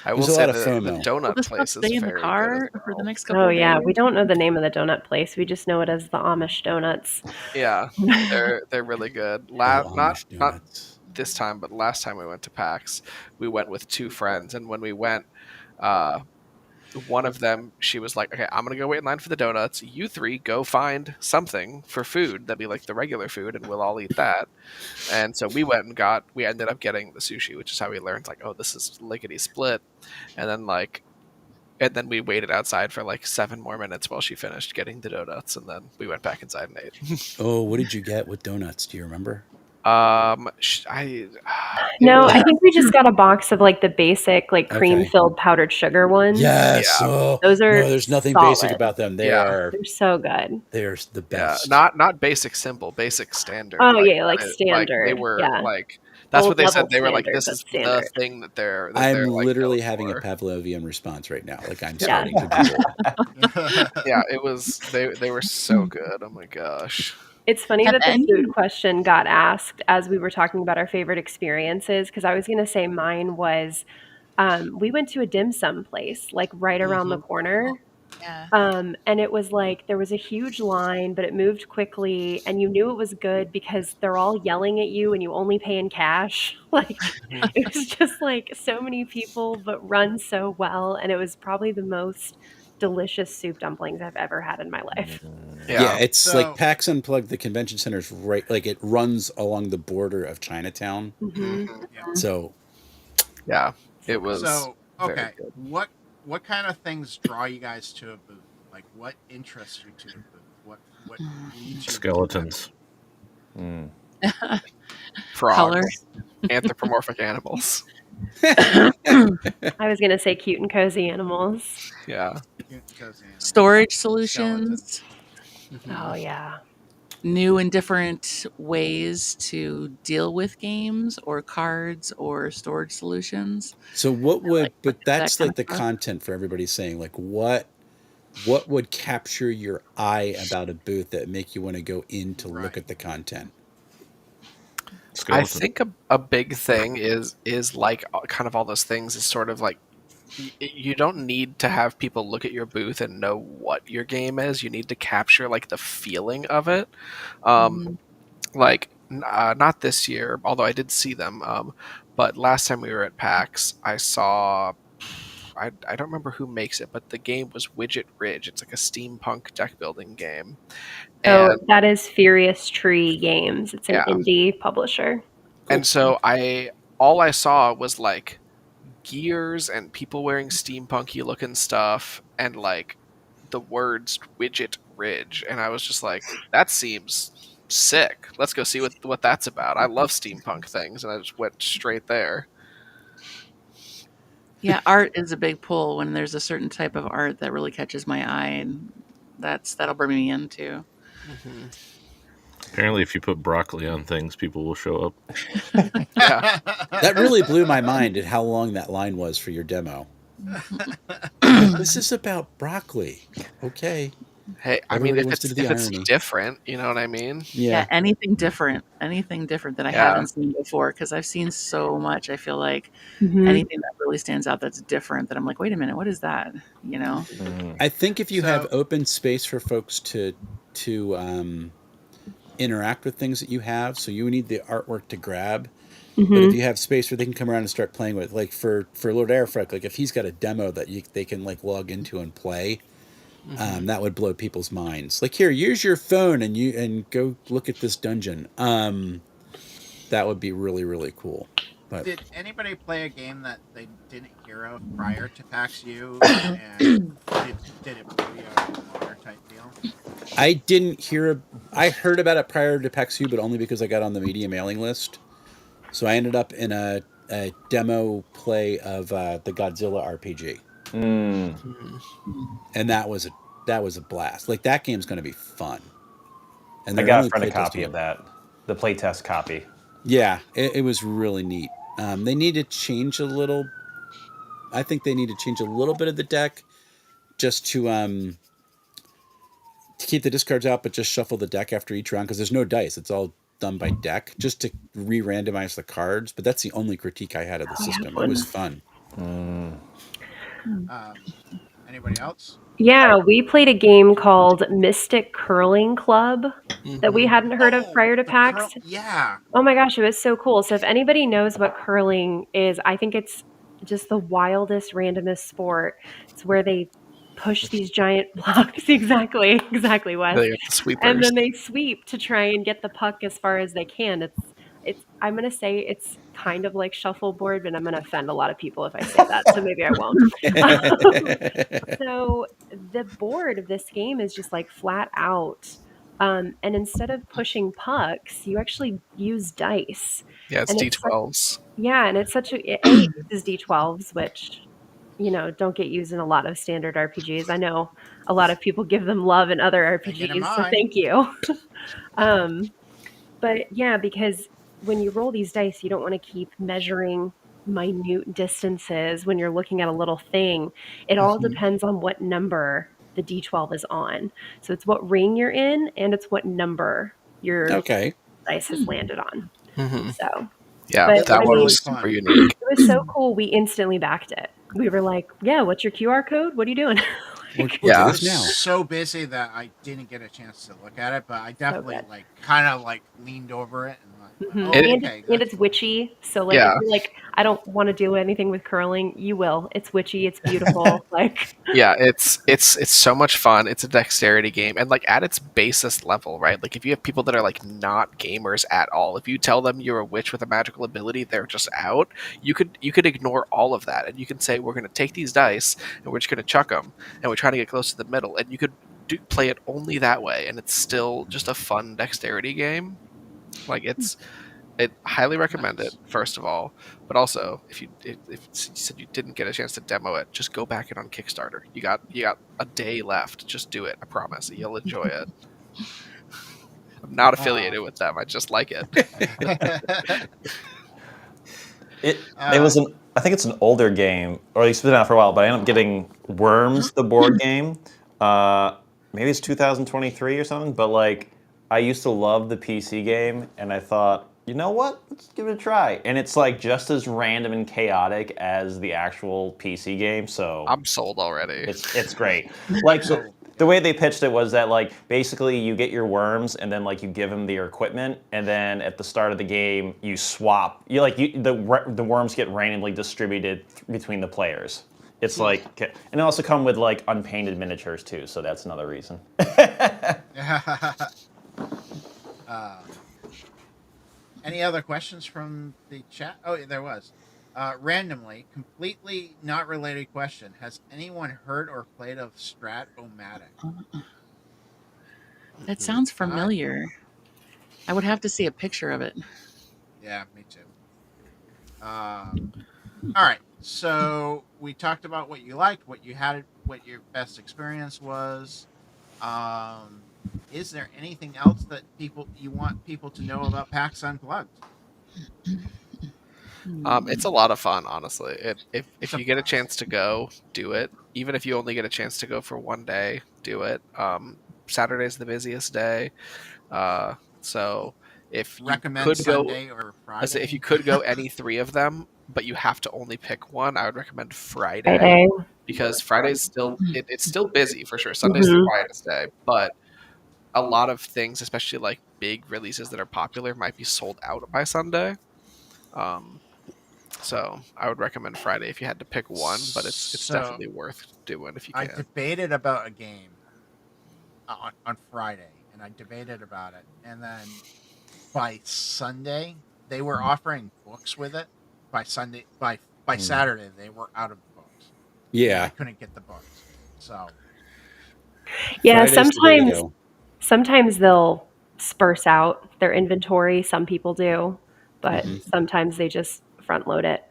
I will There's a say lot of the FOMO. Will donut this stuff place is stay in the very car good as for the well. next couple Oh of days? yeah, we don't know the name of the donut place. We just know it as the Amish donuts. Yeah, they're really good. Oh, Not Amish donuts. this time, but last time we went to PAX, we went with two friends, and when we went, one of them, she was like, "Okay, I'm gonna go wait in line for the donuts. You three go find something for food that'd be like the regular food, and we'll all eat that." And so we went and we ended up getting the sushi, which is how we learned like, oh, this is lickety split, and then we waited outside for like 7 more minutes while she finished getting the donuts, and then we went back inside and ate. Oh, what did you get with donuts? Do you remember? No, I think we just got a box of like the basic like cream-filled powdered sugar ones. Yes. Yeah. Oh, Those are no, there's nothing solid. basic about them. They're They're so good. they're the Yeah, best. not basic simple, basic standard. Oh, yeah, like they standard, were yeah. like that's what they Low-level said. They were like, standard, this but is the standard. thing that they're. I'm like, literally known having for. a Pavlovian response right now. Like I'm Yeah. starting to drool. Yeah, it was. They were so good. Oh my gosh. It's funny Have that the any- food question got asked as we were talking about our favorite experiences, because I was going to say mine was we went to a dim sum place like right around the corner. Yeah. And it was like there was a huge line, but it moved quickly, and you knew it was good because they're all yelling at you and you only pay in cash. Like it was just like so many people, but run so well. And it was probably the most delicious soup dumplings I've ever had in my life. Yeah, it's So- like PAX Unplugged. The convention center's right, like it runs along the border of Chinatown. Mhm. So Yeah, it was. So very okay, good. what kind of things draw you guys to a booth? Like what interests you to a booth? What leads you to Skeletons. Frogs, Color. anthropomorphic animals. I was going to say cute and cozy animals. Yeah. that? Because, Storage solutions, Oh, yeah. new and different ways to deal with games or cards or storage solutions. So what would, but that's that like the kind of stuff. content for everybody saying, like what would capture your eye about a booth that make you want to go in to look Right. at the content? I Skeleton. think a big thing is like kind of all those things is sort of like you don't need to have people look at your booth and know what your game is. You need to capture like the feeling of it. Like not this year, although I did see them. But last time we were at PAX, I saw. I don't remember who makes it, but the game was Widget Ridge. It's like a steampunk deck building game. Oh, And that is Furious Tree Games. It's an Yeah. indie publisher. And so all I saw was like gears and people wearing steampunky looking stuff and like the words Widget Ridge, and I was just like, that seems sick. Let's go see what that's about. I love steampunk things, and I just went straight there. Yeah, art is a big pull when there's a certain type of art that really catches my eye, and that'll bring me in too. Apparently, if you put broccoli on things, people will show up. Yeah. That really blew my mind at how long that line was for your demo. This is about broccoli. Okay. Hey, I mean, Everybody wants to do the if it's irony. different, you know what I mean? Yeah, Yeah. anything different that I Yeah. haven't seen before, because I've seen so much. I feel like Mhm. anything that really stands out that's different, that I'm like, wait a minute, what is that? You know? I think if you have So- open space for folks to interact with things that you have, so you need the artwork to grab. But if Mhm. you have space where they can come around and start playing with, like for Lord Airfreck, like if he's got a demo that they can like log into and play, that would blow people's minds. Like, here, use your phone and go look at this dungeon. That would be really, really cool. But Did anybody play a game that they didn't hear of prior to PAX U, and did it blow you out of the water type deal? I didn't hear. I heard about it prior to PAX U, but only because I got on the media mailing list. So I ended up in a demo play of the Godzilla RPG, Mhm. and that was a blast. Like, that game's going to be fun. And I they're got a only friend a copy playtesting of it. that, the playtest copy. Yeah, it was really neat. They need to change a little. I think they need to change a little bit of the deck just to keep the discards out, but just shuffle the deck after each round, because there's no dice. It's all done by deck, just to re-randomize the cards. But that's the only critique I had of the system. It was fun. Anybody else? Yeah, we played a game called Mystic Curling Club that we Mhm. hadn't heard of prior to the PAX. yeah. Oh my gosh, it was so cool. So if anybody knows what curling is, I think it's just the wildest, randomest sport. It's where they push these giant blocks. Exactly, Wes. They got the And sweepers. then they sweep to try and get the puck as far as they can. It's I'm gonna say it's kind of like shuffleboard, but I'm gonna offend a lot of people if I say that, so maybe I won't. So the board of this game is just like flat out. And instead of pushing pucks, you actually use dice. Yeah, it's And it's such, D12s. yeah, and it's such it uses D12s, which don't get used in a lot of standard RPGs. I know a lot of people give them love in other Thinking of RPGs, so mine. thank you. um, but yeah, because when you roll these dice, you don't want to keep measuring minute distances when you're looking at a little thing. It all depends on what number the D12 is on. So it's what ring you're in, and it's what number your Okay. dice has landed on. Mhm. So, Yeah, but It that I looked one mean, really was super fun. unique. it was so cool. We instantly backed it. We were like, "Yeah, what's your QR code? What are you doing?" We'll Yeah. do I this was now. so busy that I didn't get a chance to look at it, but I So definitely good. kind of leaned over it and Mhm. oh, It, okay, And that's it's cool. witchy. So like if yeah. you're like, I don't want to do anything with curling, you will. It's witchy, it's beautiful. Like Yeah, it's so much fun. It's a dexterity game, and like at its basest level, right? Like if you have people that are like not gamers at all, if you tell them you're a witch with a magical ability, they're just out. You could ignore all of that, and you can say we're going to take these dice and we're just going to chuck them, and we're trying to get close to the middle, and you could play it only that way, and it's still just a fun dexterity game. Like it highly recommend it, Nice. first of all, but also if you said you didn't get a chance to demo it, just go back in on Kickstarter. You got a day left. Just do it. I promise you'll enjoy it. I'm not affiliated with them. I just like it. It was I think it's an older game, or at least it's been out for a while. But I ended up getting Worms, the board game. Maybe it's 2023 or something. But like, I used to love the PC game, and I thought, you know what? Let's give it a try. And it's like just as random and chaotic as the actual PC game. So I'm sold already. it's great. Like the way they pitched it was that like basically you get your worms and then like you give them their equipment, and then at the start of the game you swap. The worms get randomly distributed between the players. It's like, and it also come with like unpainted miniatures too, so that's another reason. Any other questions from the chat? Oh, yeah, there was. Randomly, completely not related question. Has anyone heard or played of Strat-O-Matic? That sounds familiar. I would have to see a picture of it. Yeah, me too. All right. So we talked about what you liked, what you had, what your best experience was. Is there anything else that you want people to know about PAX Unplugged? It's a lot of fun, honestly. If a you get a blast. chance to go, do it. Even if you only get a chance to go for one day, do it. Saturday's the busiest day, so if you Recommend could go, Sunday or I say if you Friday. could go any three of them, but you have to only pick one, I would recommend Friday Friday. because Friday's still it's still busy for sure. Sunday's the Mhm. quietest day, but a lot of things, especially like big releases that are popular, might be sold out by Sunday. Um, so I would recommend Friday if you had to pick one, but it's So definitely worth doing if you I can. debated about a game on Friday, and I debated about it, and then by Sunday they were offering books with it. By Sunday, by Saturday, they were out of books. And I Yeah, couldn't get the books. So Yeah, Friday's the day to sometimes go. sometimes they'll sparse out their inventory. Some people do, but Hmm. sometimes they just front load it.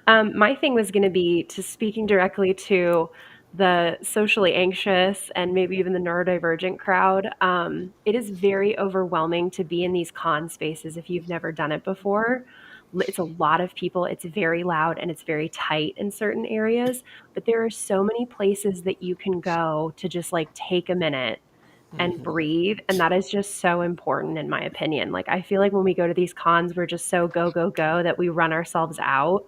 My thing was going to be to speaking directly to the socially anxious and maybe even the neurodivergent crowd. It is very overwhelming to be in these con spaces if you've never done it before. It's a lot of people, it's very loud, and it's very tight in certain areas. But there are so many places that you can go to just like take a minute and breathe. And that is just so important, in my opinion. Like, I feel like when we go to these cons, we're just so go, go, go that we run ourselves out.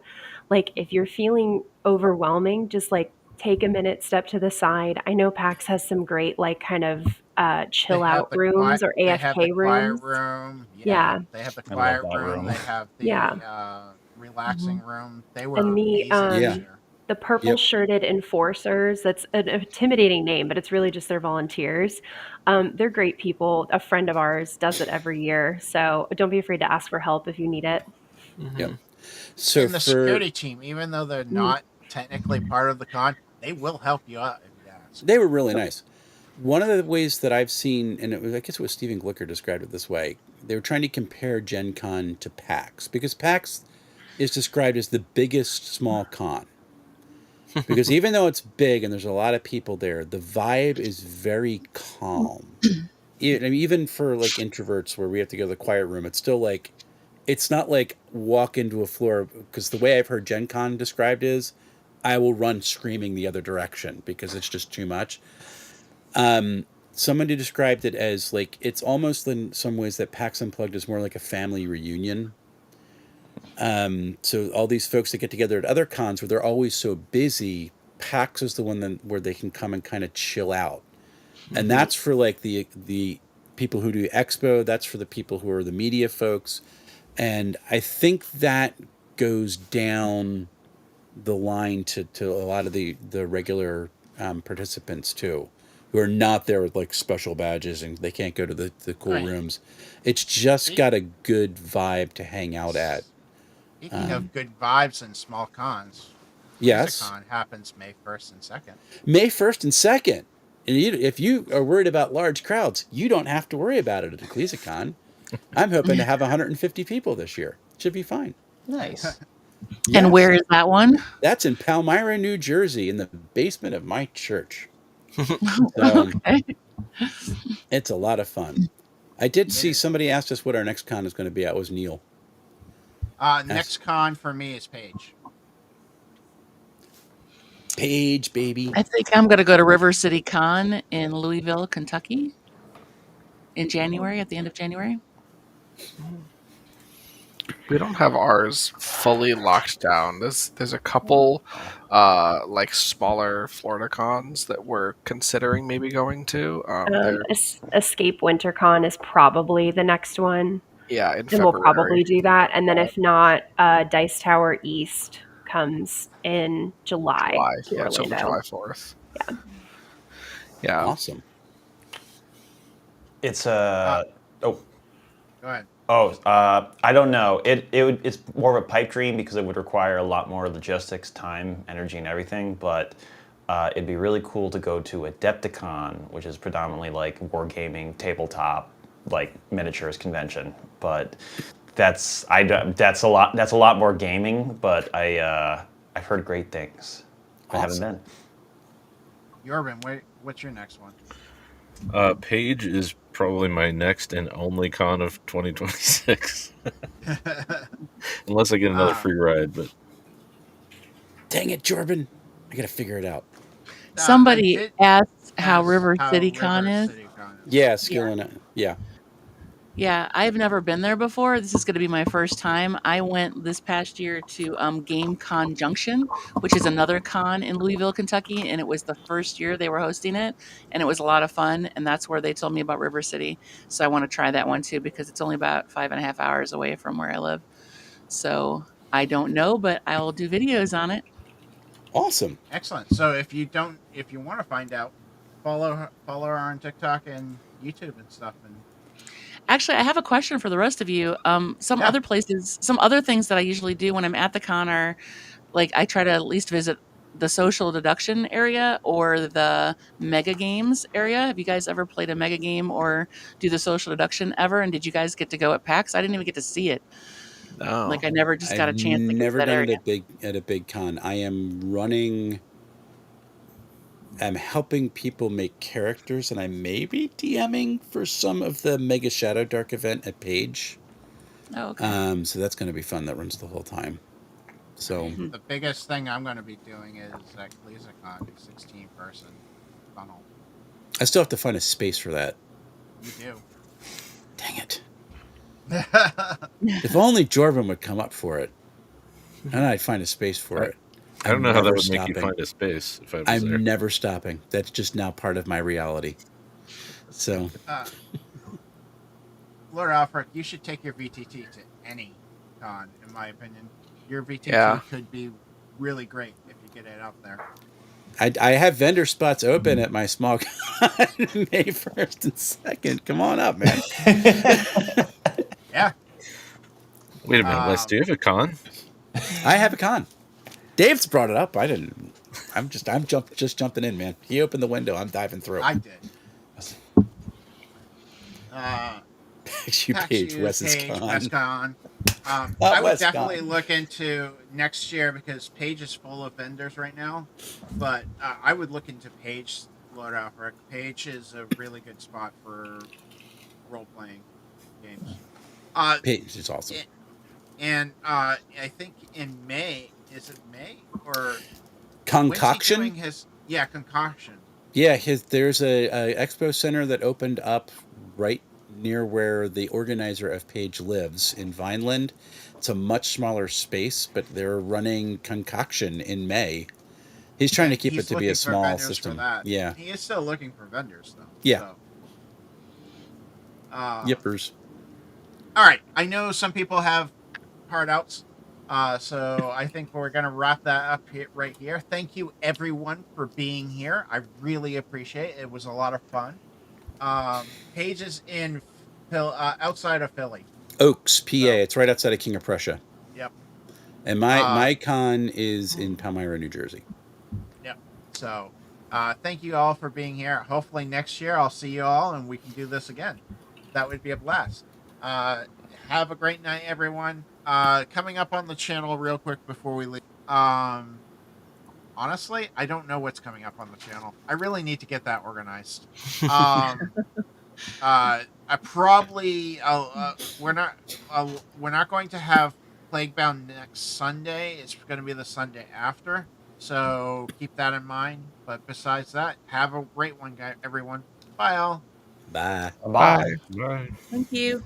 Like, if you're feeling overwhelming, just like take a minute, step to the side. I know PAX has some great, like, kind of they chill have out the rooms or they have the AFK quiet rooms. room. Yeah, Yeah. they have the I love quiet that room. room. They have Yeah. the relaxing room. They were And amazing Yeah. this year. the purple Yep. shirted enforcers, that's an intimidating name, but it's really just their volunteers. They're great people. A friend of ours does it every year. So don't be afraid to ask for help if you need it. Yep. Mm-hmm. So And the for security team, even though they're Mm. not technically part of the con, they will help you out if you ask. they were really nice. One of the ways that I've seen, and I guess it was Stephen Glicker described it this way, they were trying to compare Gen Con to PAX because PAX is described as the biggest small con. Because even though it's big and there's a lot of people there, the vibe is very calm. I mean, even for like introverts where we have to go to the quiet room, it's still like, it's not like walk into a floor, because the way I've heard Gen Con described is I will run screaming the other direction because it's just too much. Somebody described it as like it's almost in some ways that PAX Unplugged is more like a family reunion. So all these folks that get together at other cons where they're always so busy, PAX is the one where they can come and kind of chill out, and Mm-hmm. that's for like the people who do expo. That's for the people who are the media folks, and I think that goes down the line to a lot of the regular participants too, who are not there with like special badges and they can't go to the cool Right. rooms. It's just got a good vibe to hang out at. Speaking of good vibes and small cons, Yes, QuizaCon happens May 1st and 2nd. May 1st and 2nd. And if you are worried about large crowds, you don't have to worry about it at EcclesiaCon. I'm hoping to have 150 people this year. Should be fine. Nice. And where Yes, is that one? that's in Palmyra, New Jersey, in the basement of my church. So Okay. it's a lot of fun. I did It see is. somebody asked us what our next con is going to be. That was Neil. Next con for me is Page. Page, baby. I think I'm going to go to River City Con in Louisville, Kentucky in January, at the end of January. We don't have ours fully locked down. There's a couple like smaller Florida cons that we're considering maybe going to. They're Escape WinterCon is probably the next one. in And we'll February. probably do that. And then if not, Dice Tower East comes in July July. to Yeah, it's over Orlando. July 4th. Yeah. Awesome. It's Uh, oh Go ahead. I don't know. It's more of a pipe dream because it would require a lot more logistics, time, energy, and everything. But it'd be really cool to go to Adepticon, which is predominantly like wargaming, tabletop, like miniatures convention. But that's a lot. That's a lot more gaming. But I've heard great things. I haven't Awesome. been. Yorvin, what's your next one? Page is probably my next and only con of 2026, unless I get another free ride. But Dang it, Jordan! I gotta figure it out. I Somebody did asked how ask River how City Con River is. City Con is. Yeah, skilling it. Yeah. Yeah, I've never been there before. This is going to be my first time. I went this past year to Game Con Junction, which is another con in Louisville, Kentucky, and it was the first year they were hosting it, and it was a lot of fun. And that's where they told me about River City, so I want to try that one too because it's only about 5.5 hours away from where I live. So I don't know, but I'll do videos on it. Awesome. Excellent. So if you want to find out, follow her on TikTok and YouTube and stuff. And Actually, I have a question for the rest of you. Some Yeah. other places, some other things that I usually do when I'm at the con are like I try to at least visit the social deduction area or the mega games area. Have you guys ever played a mega game or do the social deduction ever? And did you guys get to go at PAX? I didn't even get to see it. No. Like I never just got I've a chance to get to never that done area. it at a big con. I am running. I'm helping people make characters, and I may be DMing for some of the Mega Shadow Dark event at Page. Oh, okay. So that's going to be fun. That runs the whole time. So the biggest thing I'm going to be doing is that CleezaCon 16-person funnel. I still have to find a space for that. You do. Dang it! If only Jordan would come up for it, and I'd find a space for it. I don't know how that never would make you stopping. find a space if I was I'm there. never stopping. That's just now part of my reality. So Lord Alfred, you should take your VTT to any con, in my opinion. Your VTT Yeah. could be really great if you get it out there. I have vendor spots open at my small con May 1st and 2nd. Come on up, man. Yeah. Wait a minute, Les, do you have a con? I have a con. Dave's brought it up. I didn't. I'm just jumping in, man. He opened the window. I'm diving through. I did. PAX U Page, Wes's West con. Con. I would West definitely Con. look into next year because Page is full of vendors right now. But I would look into Page, Lord Alfred. Page is a really good spot for role-playing games. Page is awesome. And I think in May, is it May or Concoction? when's he doing his Concoction. Yeah, there's a expo center that opened up right near where the organizer of Page lives in Vineland. It's a much smaller space, but they're running Concoction in May. He's trying to keep it to be a small system. Yeah. He is still looking for vendors, though. Yeah. So. Yippers. All right. I know some people have hard outs. So I think we're going to wrap that up right here. Thank you, everyone, for being here. I really appreciate it. It was a lot of fun. Page is in outside of Philly. Oaks, PA. It's right outside of King of Prussia. Yep. And my con is in Palmyra, New Jersey. Yep. So thank you all for being here. Hopefully next year I'll see you all and we can do this again. That would be a blast. Have a great night, everyone. Coming up on the channel real quick before we leave. Honestly, I don't know what's coming up on the channel. I really need to get that organized. I probably we're not going to have Plaguebound next Sunday. It's going to be the Sunday after. So keep that in mind. But besides that, have a great one, everyone. Bye, all. Bye. Bye. Bye. Thank you.